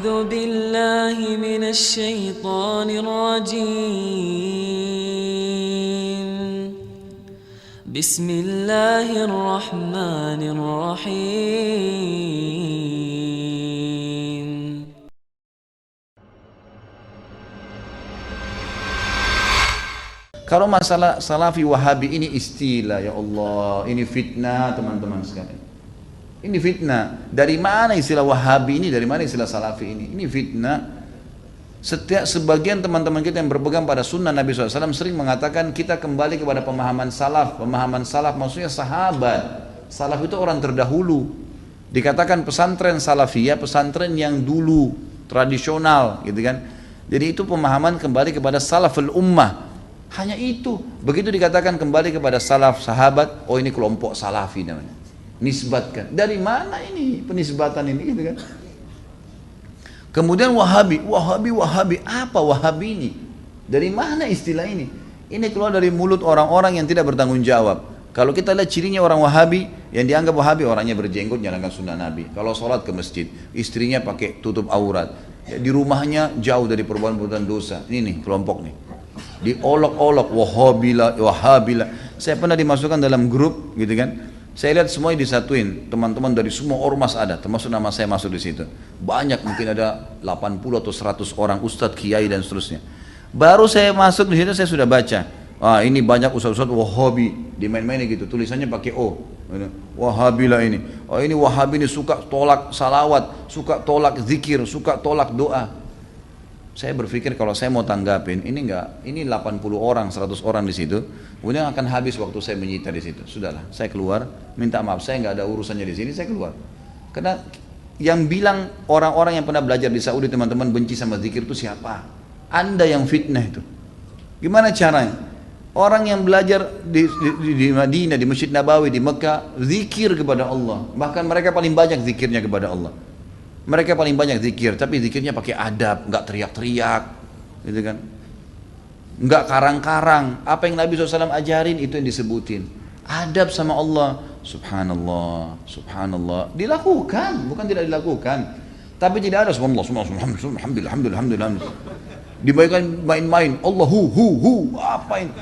أعوذ بالله من الشيطان الرجيم. بسم الله الرحمن الرحيم. Kalau masalah Salafi Wahabi ini istilah, ya Allah, ini fitnah teman-teman sekalian. Ini fitnah. Dari mana istilah Wahabi ini? Dari mana istilah Salafi ini? Ini fitnah. Setiap sebagian teman-teman kita yang berpegang pada sunnah Nabi SAW sering mengatakan kita kembali kepada pemahaman salaf. Pemahaman salaf maksudnya sahabat. Salaf itu orang terdahulu. Dikatakan pesantren salafiyah, pesantren yang dulu, tradisional, gitu kan. Jadi itu pemahaman kembali kepada salaful ummah. Hanya itu. Begitu dikatakan kembali kepada salaf, sahabat, oh ini kelompok salafi namanya. Nisbatkan. Dari mana ini penisbatan ini, gitu kan? Kemudian Wahabi. Apa Wahabi ini? Dari mana istilah ini? Ini keluar dari mulut orang-orang yang tidak bertanggung jawab. Kalau kita lihat cirinya orang Wahabi, yang dianggap Wahabi orangnya berjenggot, jalankan sunnah Nabi. Kalau sholat ke masjid, istrinya pakai tutup aurat. Ya, di rumahnya jauh dari perbuatan dosa. Ini nih kelompok nih. Diolok-olok Wahabila. Saya pernah dimasukkan dalam grup, gitu kan? Saya lihat semuanya disatuin, teman-teman dari semua ormas ada, termasuk nama saya masuk di situ. Banyak, mungkin ada 80 atau 100 orang ustadz, kiai dan seterusnya. Baru saya masuk di situ saya sudah baca. Ini banyak ustadz-ustadz Wahabi, dimain-mainin gitu, tulisannya pakai O. Wahabila ini. Ini Wahabi ini suka tolak salawat, suka tolak zikir, suka tolak doa. Saya berpikir kalau saya mau tanggapin, ini 80 orang, 100 orang di situ, kemudian akan habis waktu saya menyita di situ. Sudahlah, saya keluar, minta maaf, saya nggak ada urusannya di sini, saya keluar. Karena yang bilang orang-orang yang pernah belajar di Saudi teman-teman benci sama zikir itu siapa? Anda yang fitnah itu. Gimana caranya? Orang yang belajar di Madinah, di Masjid Nabawi, di Mekah, zikir kepada Allah. Bahkan mereka paling banyak zikirnya kepada Allah. Mereka paling banyak zikir, tapi zikirnya pakai adab, nggak teriak-teriak, gitu kan? Nggak karang-karang. Apa yang Nabi SAW ajarin itu yang disebutin. Adab sama Allah, subhanallah, subhanallah. Dilakukan, bukan tidak dilakukan. Tapi tidak ada subhanallah, alhamdulillah. Dibayangkan main-main, Allah hu, apa ini?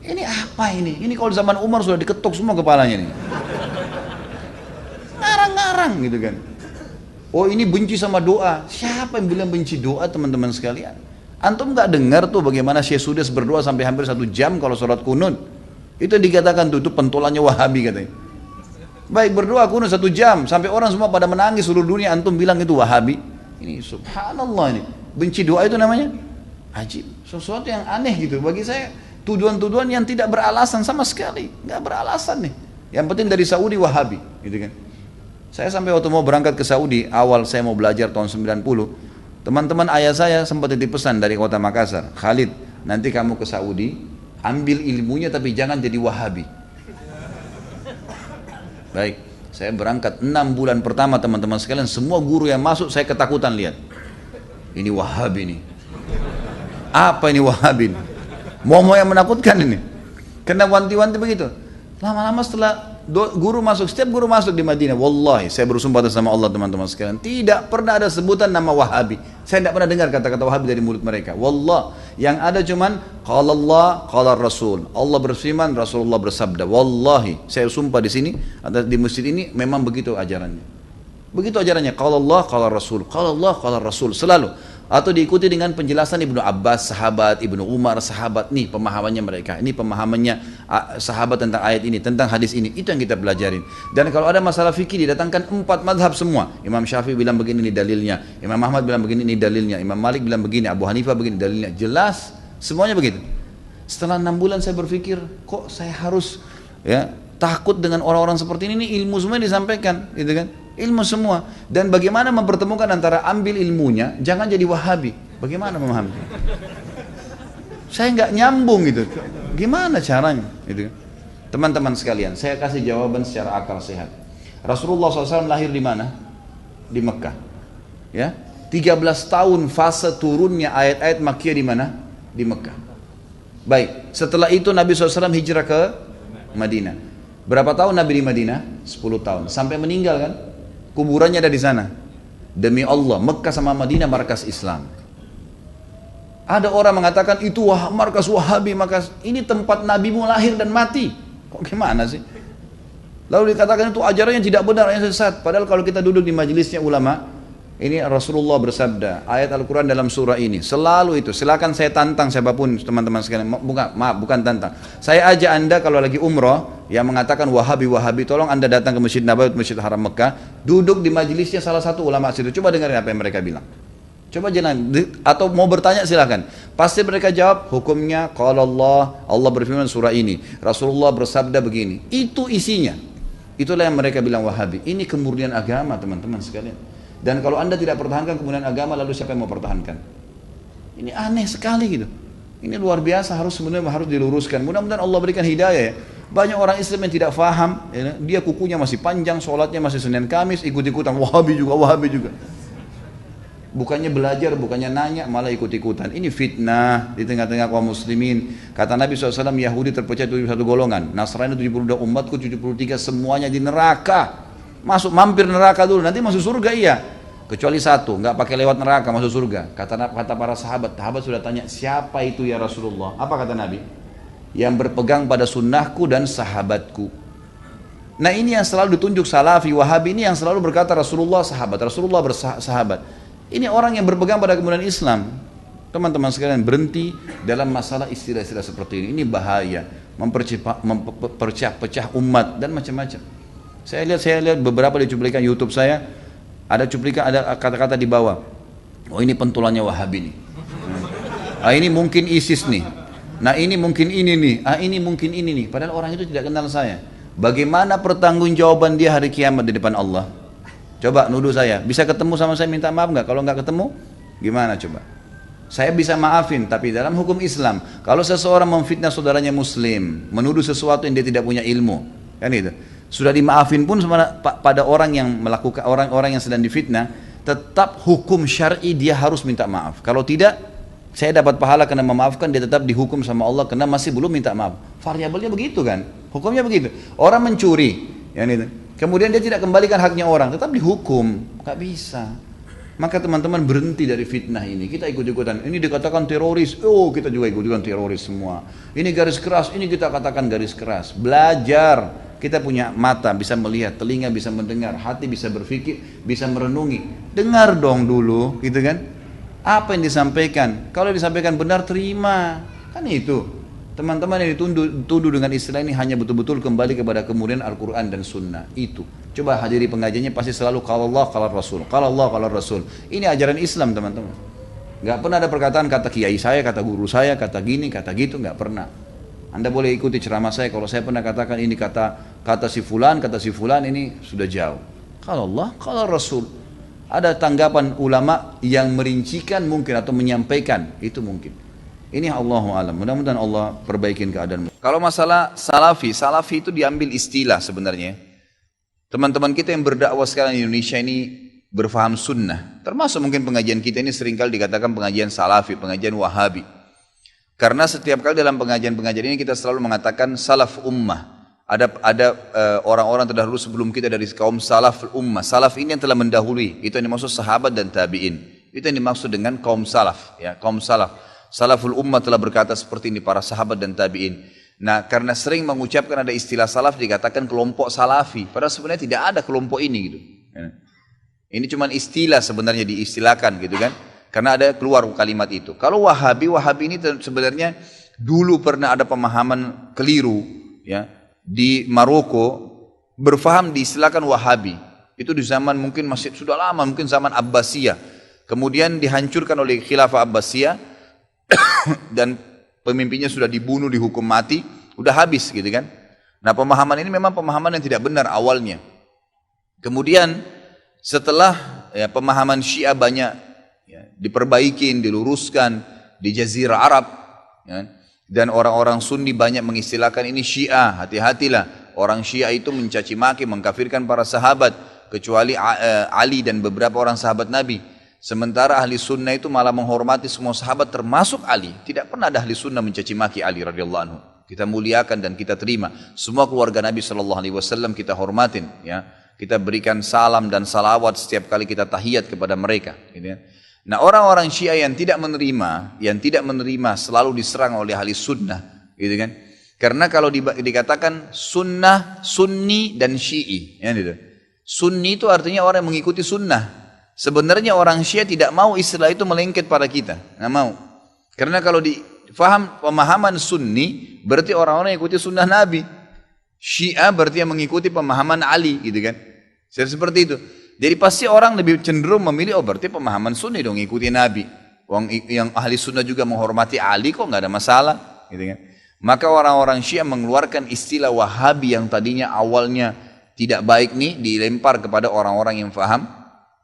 Ini apa ini? Ini kalau zaman Umar sudah diketuk semua kepalanya nih. Ngarang-ngarang gitu kan. Oh ini benci sama doa. Siapa yang bilang benci doa teman-teman sekalian? Antum nggak dengar tuh bagaimana Syekh Sudes berdoa sampai hampir 1 jam kalau sholat kunut. Itu dikatakan tuh, itu pentolannya Wahabi katanya. Baik berdoa kunut 1 jam sampai orang semua pada menangis seluruh dunia, antum bilang itu Wahabi. Ini subhanallah ini. Benci doa itu namanya ajib. Sesuatu yang aneh gitu. Bagi saya tuduhan-tuduhan yang tidak beralasan sama sekali. Nggak beralasan nih. Yang penting dari Saudi Wahabi gitu kan. Saya sampai waktu mau berangkat ke Saudi, awal saya mau belajar tahun 90, teman-teman ayah saya sempat titip pesan dari kota Makassar, Khalid, nanti kamu ke Saudi, ambil ilmunya tapi jangan jadi Wahabi. Baik, saya berangkat 6 bulan pertama teman-teman sekalian, semua guru yang masuk saya ketakutan lihat. Ini Wahabi nih. Apa ini Wahabi nih? Mau yang menakutkan ini. Kena wanti-wanti begitu. Lama-lama setelah guru masuk, setiap guru masuk di Madinah, wallahi saya bersumpah atas nama Allah teman-teman sekalian, tidak pernah ada sebutan nama Wahabi. Saya tidak pernah dengar kata-kata Wahabi dari mulut mereka. Wallah, yang ada cuman qala Allah, qala Rasul. Allah berfirman, Rasulullah bersabda. Wallahi, saya sumpah di sini, di masjid ini memang begitu ajarannya. Begitu ajarannya, qala Allah, qala Rasul. Qala Allah, qala Rasul selalu. Atau diikuti dengan penjelasan Ibnu Abbas, sahabat, Ibnu Umar, sahabat. Nih pemahamannya mereka, ini pemahamannya sahabat tentang ayat ini, tentang hadis ini. Itu yang kita pelajarin. Dan kalau ada masalah fikih didatangkan 4 mazhab semua. Imam Syafi'i bilang begini, ini dalilnya. Imam Ahmad bilang begini, ini dalilnya. Imam Malik bilang begini, Abu Hanifah begini, dalilnya. Jelas, semuanya begitu. Setelah 6 bulan saya berpikir, kok saya harus takut dengan orang-orang seperti ini? Ilmu semua disampaikan, gitu kan? Ilmu semua. Dan bagaimana mempertemukan antara ambil ilmunya, jangan jadi Wahabi. Bagaimana memahami? Saya nggak nyambung gitu. Gimana caranya? Gitu. Teman-teman sekalian, saya kasih jawaban secara akal sehat. Rasulullah SAW lahir di mana? Di Mekah. Ya, 13 tahun fase turunnya ayat-ayat Makkiyah di mana? Di Mekah. Baik, setelah itu Nabi SAW hijrah ke Madinah. Berapa tahun Nabi di Madinah? 10 tahun. Sampai meninggal kan? Kuburannya ada di sana. Demi Allah, Mekah sama Madinah markas Islam. Ada orang mengatakan itu markas Wahabi, markas ini tempat nabimu lahir dan mati. Kok gimana sih? Lalu dikatakan itu ajaran yang tidak benar, yang sesat. Padahal kalau kita duduk di majelisnya ulama, ini Rasulullah bersabda, ayat Al-Quran dalam surah ini, selalu itu. Silakan saya tantang siapapun teman-teman sekalian, bukan tantang. Saya ajak anda kalau lagi umrah, yang mengatakan Wahabi, tolong anda datang ke Masjid Nabawi, Masjid Haram Mekah, duduk di majelisnya salah satu ulama situ. Coba dengarin apa yang mereka bilang. Coba jangan, atau mau bertanya silakan. Pasti mereka jawab, hukumnya qala Allah berfirman surah ini, Rasulullah bersabda begini. Itu isinya. Itulah yang mereka bilang Wahabi. Ini kemurnian agama teman-teman sekalian. Dan kalau anda tidak pertahankan kemurnian agama, lalu siapa yang mau pertahankan? Ini aneh sekali gitu. Ini luar biasa, sebenarnya harus diluruskan. Mudah-mudahan Allah berikan hidayah ya. Banyak orang Islam yang tidak faham, ya, dia kukunya masih panjang, sholatnya masih Senin Kamis, ikut-ikutan Wahabi juga. Bukannya belajar, bukannya nanya, malah ikut-ikutan. Ini fitnah di tengah-tengah kaum muslimin. Kata Nabi SAW, Yahudi terpecah 71 golongan, Nasrani 72, umatku 73, semuanya di neraka. Mampir neraka dulu, nanti masuk surga iya. Kecuali satu, nggak pakai lewat neraka masuk surga. Kata para sahabat sudah tanya, siapa itu ya Rasulullah? Apa kata Nabi? Yang berpegang pada sunnahku dan sahabatku. Nah ini yang selalu ditunjuk Salafi, Wahabi, ini yang selalu berkata Rasulullah bersahabat. Ini orang yang berpegang pada kemudian Islam. Teman-teman sekalian, berhenti dalam masalah istilah-istilah seperti ini. Ini bahaya, memperpecah umat dan macam-macam. Saya lihat beberapa di cuplikan YouTube saya, ada kata-kata di bawah. Oh ini pentulannya Wahabi nih. Ini mungkin ISIS nih. Nah ini mungkin ini nih. Ini mungkin ini nih. Padahal orang itu tidak kenal saya. Bagaimana pertanggungjawaban dia hari kiamat di depan Allah? Coba nuduh saya. Bisa ketemu sama saya minta maaf nggak? Kalau nggak ketemu, gimana coba? Saya bisa maafin, tapi dalam hukum Islam, kalau seseorang memfitnah saudaranya Muslim, menuduh sesuatu yang dia tidak punya ilmu, kan itu. Sudah dimaafin pun pada orang yang melakukan, orang-orang yang sedang difitnah, tetap hukum syar'i dia harus minta maaf. Kalau tidak, saya dapat pahala karena memaafkan, dia tetap dihukum sama Allah karena masih belum minta maaf. Variabelnya begitu kan, hukumnya begitu. Orang mencuri, yang itu, kemudian dia tidak kembalikan haknya orang, tetap dihukum, nggak bisa. Maka teman-teman berhenti dari fitnah ini. Kita ikut-ikutan, ini dikatakan teroris, oh kita juga ikut-ikutan teroris semua. Ini garis keras, ini kita katakan garis keras. Belajar. Kita punya mata bisa melihat, telinga bisa mendengar, hati bisa berpikir, bisa merenungi. Dengar dong dulu, gitu kan? Apa yang disampaikan? Kalau disampaikan benar, terima. Kan itu. Teman-teman yang dituduh dengan istilah ini hanya betul-betul kembali kepada kemudian Al-Quran dan Sunnah. Itu. Coba hadiri pengajiannya pasti selalu kalau Allah, kalau Rasul. Kalau Allah, kalau Rasul. Ini ajaran Islam teman-teman. Gak pernah ada perkataan kata kiai saya, kata guru saya, kata gini, kata gitu. Gak pernah. Anda boleh ikuti ceramah saya, kalau saya pernah katakan ini kata si fulan ini sudah jauh. Kalau Allah, kalau Rasul. Ada tanggapan ulama yang merincikan mungkin atau menyampaikan, itu mungkin. Ini Allahu a'lam. Mudah-mudahan Allah perbaikin keadaan. Kalau masalah salafi itu diambil istilah sebenarnya. Teman-teman kita yang berdakwah sekarang di Indonesia ini berfaham sunnah. Termasuk mungkin pengajian kita ini seringkali dikatakan pengajian salafi, pengajian Wahabi. Karena setiap kali dalam pengajian-pengajian ini kita selalu mengatakan salaf ummah. Ada orang-orang terdahulu sebelum kita dari kaum salaf ummah. Salaf ini yang telah mendahului. Itu yang dimaksud sahabat dan tabi'in. Itu yang dimaksud dengan kaum salaf. Ya, kaum salaf. Salaful ummah telah berkata seperti ini para sahabat dan tabi'in. Nah, karena sering mengucapkan ada istilah salaf dikatakan kelompok salafi. Padahal sebenarnya tidak ada kelompok ini gitu. Ini cuma istilah sebenarnya diistilahkan gitu kan. Karena ada keluar kalimat itu. Kalau Wahabi ini sebenarnya dulu pernah ada pemahaman keliru ya di Maroko, berfaham diistilahkan Wahabi. Itu di zaman mungkin masih sudah lama, mungkin zaman Abbasiyah. Kemudian dihancurkan oleh Khilafah Abbasiyah dan pemimpinnya sudah dibunuh, dihukum mati, udah habis gitu kan. Nah, pemahaman ini memang pemahaman yang tidak benar awalnya. Kemudian setelah ya, pemahaman Syiah banyak ya, diperbaikin, diluruskan di Jazirah Arab ya, dan orang-orang Sunni banyak mengistilahkan ini Syiah. Hati-hatilah, orang Syiah itu mencaci maki, mengkafirkan para sahabat kecuali Ali dan beberapa orang sahabat Nabi. Sementara ahli sunnah itu malah menghormati semua sahabat termasuk Ali. Tidak pernah ada ahli sunnah mencaci maki Ali radhiyallahu anhu. Kita muliakan dan kita terima. Semua keluarga Nabi SAW kita hormatin ya. Kita berikan salam dan salawat setiap kali kita tahiyat kepada mereka. Gitu kan. Nah orang-orang Syiah yang tidak menerima selalu diserang oleh ahli sunnah. Gitu kan. Karena kalau dikatakan sunnah, sunni dan syi'i. Ya, gitu. Sunni itu artinya orang yang mengikuti sunnah. Sebenarnya orang Syiah tidak mau istilah itu melengket pada kita. Nggak mau. Karena kalau difaham pemahaman sunni, berarti orang-orang yang ikuti sunnah Nabi. Syiah berarti yang mengikuti pemahaman Ali. Gitu kan. Seperti itu. Jadi pasti orang lebih cenderung memilih, berarti pemahaman sunni dong, ikuti Nabi. Yang ahli sunnah juga menghormati Ali, kok nggak ada masalah, gitu kan? Maka orang-orang Syiah mengeluarkan istilah Wahabi yang tadinya awalnya tidak baik nih, dilempar kepada orang-orang yang faham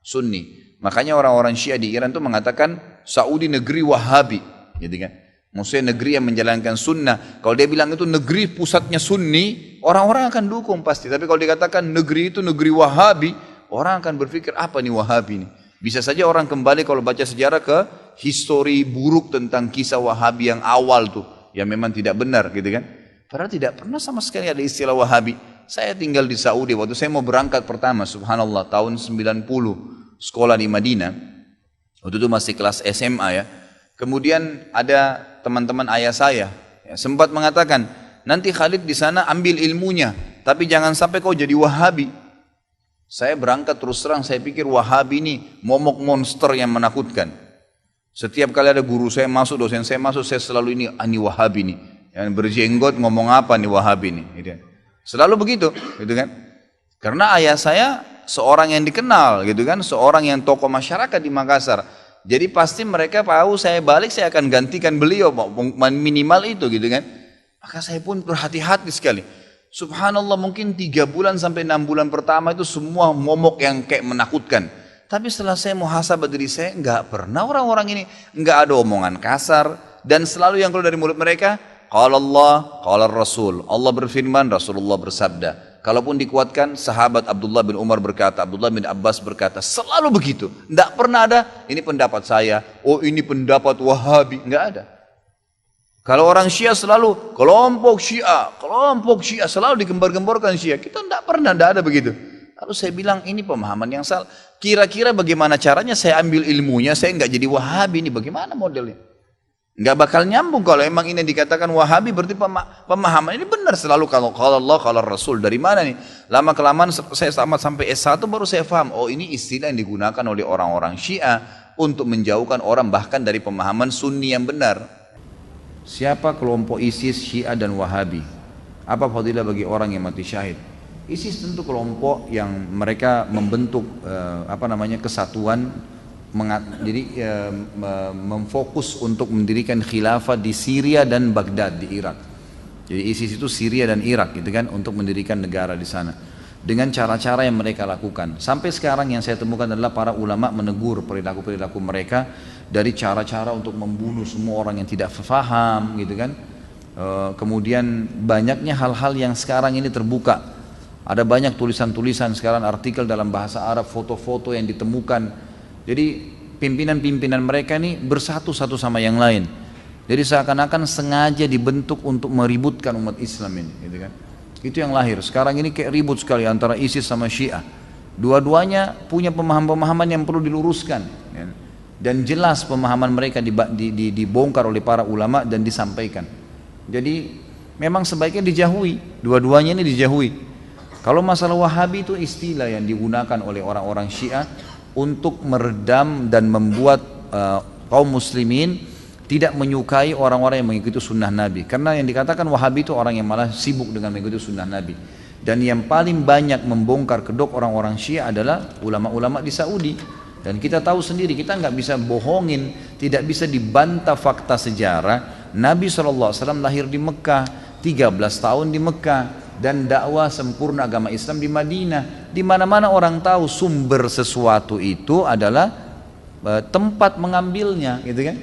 sunni. Makanya orang-orang Syiah di Iran itu mengatakan Saudi negeri Wahabi, gitu kan? Maksudnya negeri yang menjalankan sunnah. Kalau dia bilang itu negeri pusatnya sunni, orang-orang akan dukung pasti. Tapi kalau dikatakan negeri itu negeri Wahabi, orang akan berpikir apa nih Wahabi ini? Bisa saja orang kembali kalau baca sejarah ke histori buruk tentang kisah Wahabi yang awal tuh, yang memang tidak benar gitu kan. Padahal tidak pernah sama sekali ada istilah Wahabi. Saya tinggal di Saudi, waktu saya mau berangkat pertama, subhanallah, tahun 90, sekolah di Madinah. Waktu itu masih kelas SMA ya. Kemudian ada teman-teman ayah saya ya, sempat mengatakan, nanti Khalid di sana ambil ilmunya, tapi jangan sampai kau jadi Wahabi. Saya berangkat terus terang, saya pikir Wahabi ini momok monster yang menakutkan. Setiap kali ada guru saya masuk, dosen saya masuk, saya selalu ini Wahabi nih. Yang berjenggot ngomong apa nih Wahabi nih. Gitu. Selalu begitu, gitu kan. Karena ayah saya seorang yang dikenal, gitu kan, seorang yang tokoh masyarakat di Makassar. Jadi pasti mereka tahu saya balik, saya akan gantikan beliau, minimal itu, gitu kan. Maka saya pun berhati-hati sekali. Subhanallah, mungkin 3 bulan sampai 6 bulan pertama itu semua momok yang kayak menakutkan. Tapi setelah saya muhasabah diri saya, enggak pernah orang-orang ini, enggak ada omongan kasar. Dan selalu yang keluar dari mulut mereka, qala Allah, qala Rasul. Allah berfirman, Rasulullah bersabda. Kalaupun dikuatkan, sahabat Abdullah bin Umar berkata, Abdullah bin Abbas berkata, selalu begitu. Enggak pernah ada, ini pendapat saya, oh ini pendapat Wahabi, enggak ada. Kalau orang Syiah selalu, kelompok Syiah, selalu digembar-gemborkan Syiah. Kita enggak pernah, enggak ada begitu. Lalu saya bilang, ini pemahaman yang salah. Kira-kira bagaimana caranya saya ambil ilmunya, saya enggak jadi Wahabi, ini bagaimana modelnya? Enggak bakal nyambung kalau emang ini dikatakan Wahabi, berarti pemahaman ini benar selalu kalau Allah, kalau Rasul. Dari mana nih? Lama kelamaan saya sampai S1 baru saya paham, oh ini istilah yang digunakan oleh orang-orang Syiah untuk menjauhkan orang bahkan dari pemahaman Sunni yang benar. Siapa kelompok ISIS, Syiah dan Wahabi? Apa fadilah bagi orang yang mati syahid? ISIS tentu kelompok yang mereka membentuk kesatuan. Jadi memfokus untuk mendirikan khilafah di Syria dan Baghdad di Irak. Jadi ISIS itu Syria dan Irak gitu kan, untuk mendirikan negara di sana dengan cara-cara yang mereka lakukan. Sampai sekarang yang saya temukan adalah para ulama menegur perilaku-perilaku mereka dari cara-cara untuk membunuh semua orang yang tidak faham gitu kan. Kemudian banyaknya hal-hal yang sekarang ini terbuka. Ada banyak tulisan-tulisan sekarang, artikel dalam bahasa Arab, foto-foto yang ditemukan. Jadi pimpinan-pimpinan mereka ini bersatu satu sama yang lain. Jadi seakan-akan sengaja dibentuk untuk meributkan umat Islam ini, gitu kan? Itu yang lahir. Sekarang ini kayak ribut sekali antara ISIS sama Syiah. Dua-duanya punya pemahaman-pemahaman yang perlu diluruskan, ya. Dan jelas pemahaman mereka dibongkar oleh para ulama dan disampaikan. Jadi memang sebaiknya dijauhi. Dua-duanya ini dijauhi. Kalau masalah Wahabi itu istilah yang digunakan oleh orang-orang Syiah untuk meredam dan membuat kaum muslimin tidak menyukai orang-orang yang mengikuti sunnah Nabi. Karena yang dikatakan Wahabi itu orang yang malah sibuk dengan mengikuti sunnah Nabi. Dan yang paling banyak membongkar kedok orang-orang Syiah adalah ulama-ulama di Saudi. Dan kita tahu sendiri, kita nggak bisa bohongin, tidak bisa dibantah fakta sejarah. Nabi SAW lahir di Mekah, 13 tahun di Mekah, dan dakwah sempurna agama Islam di Madinah. Di mana-mana orang tahu sumber sesuatu itu adalah tempat mengambilnya, gitu kan?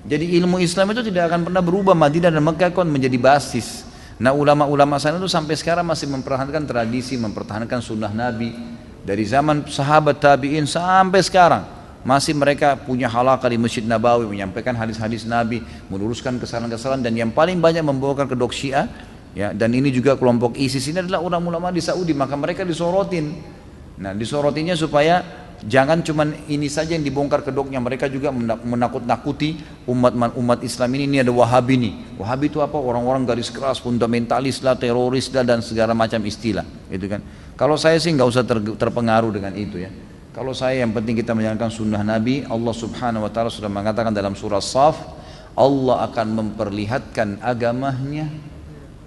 Jadi ilmu Islam itu tidak akan pernah berubah. Madinah dan Mekah kan menjadi basis. Nah ulama-ulama sana itu sampai sekarang masih mempertahankan tradisi, mempertahankan sunnah Nabi dari zaman sahabat tabi'in sampai sekarang. Masih mereka punya halaqah di Masjid Nabawi, menyampaikan hadis-hadis Nabi, meluruskan kesalahan-kesalahan. Dan yang paling banyak membongkar kedok Syiah, ya, dan ini juga kelompok ISIS ini adalah ulama-ulama di Saudi. Maka mereka disorotin. Nah, disorotinya supaya jangan cuman ini saja yang dibongkar kedoknya, mereka juga menakut-nakuti umat Islam ini ada Wahabi nih. Wahabi itu apa? Orang-orang garis keras, fundamentalis lah, teroris lah, dan segala macam istilah, gitu kan. Kalau saya sih nggak usah terpengaruh dengan itu ya. Kalau saya yang penting kita menjalankan sunnah Nabi. Allah Subhanahu Wa Taala sudah mengatakan dalam surah Shaf, Allah akan memperlihatkan agamanya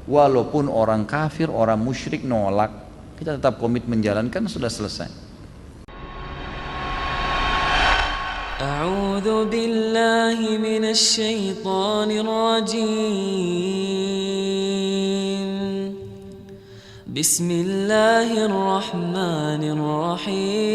walaupun orang kafir, orang musyrik nolak, kita tetap komit menjalankan, sudah selesai. أعوذ بالله من الشيطان الرجيم بسم الله الرحمن الرحيم